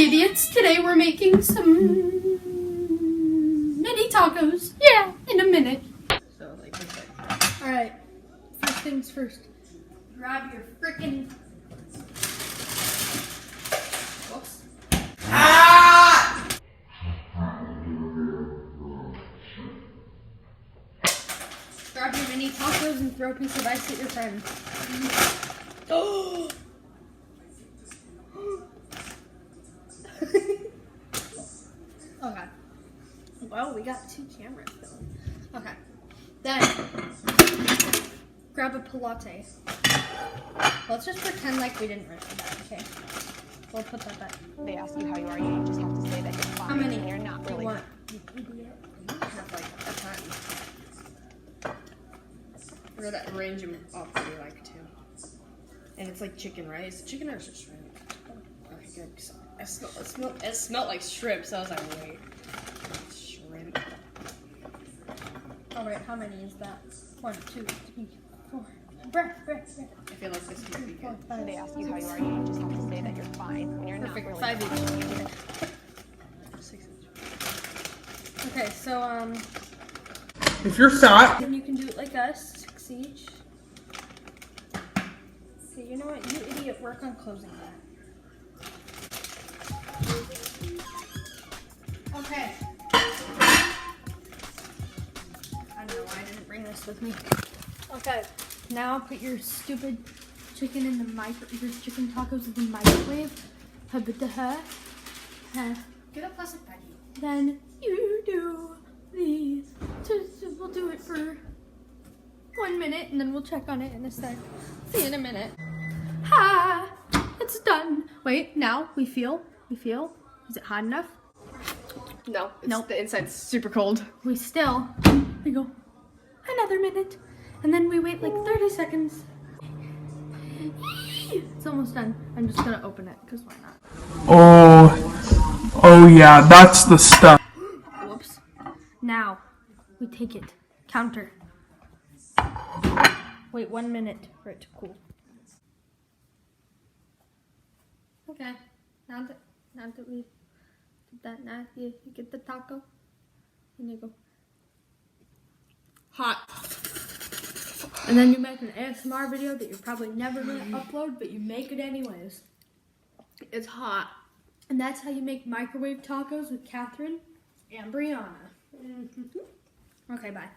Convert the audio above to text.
idiots! Today we're making some mini tacos. Yeah, in a minute. So like this. All right. First things first. Grab your frickin'. Whoops. Ah! Grab your mini tacos and throw a piece of ice at your friend. Oh. Oh god. Well, we got 2 cameras though. Okay. Then grab a pilates. Let's just pretend like we didn't write that, okay? We'll put that back. They ask you how you are, you just have to say that you're fine. How many? And you're not really. You idiot. You have like a ton. Or that range them off that you like too. And it's like chicken rice. Chicken rice or shrimp? Okay, good. It smelled like shrimp, so I was like, wait. Shrimp. Alright, how many is that? 1, 2, 3, 4. Breath. I feel like this might be good. They ask you how you are, you just have to say that you're fine. And you're Perfect. not 5 really. each. 6 each. Okay, so If you're fat, then you can do it like us, 6 each. Okay, you know what? You idiot, work on closing that. Okay. I don't know why I didn't bring this with me. Okay, now put your stupid chicken in the your chicken tacos in the microwave. Get a plastic bag. Then you do these. We'll do it for 1 minute and then we'll check on it in a sec. See you in a minute. Ha! It's done. Wait, now we feel. Is it hot enough? No, Nope. The inside's super cold. We go another minute and then we wait like 30 seconds. It's almost done. I'm just gonna open it because why not? oh yeah, that's the stuff. Whoops. Now we take it. Counter. Wait 1 minute for it to cool. Okay. Now that we did that, now you get the taco and you go Hot. and then you make an ASMR video that you're probably never gonna upload, but you make it anyways. It's hot. And that's how you make microwave tacos with Catherine and Brianna. Okay, bye.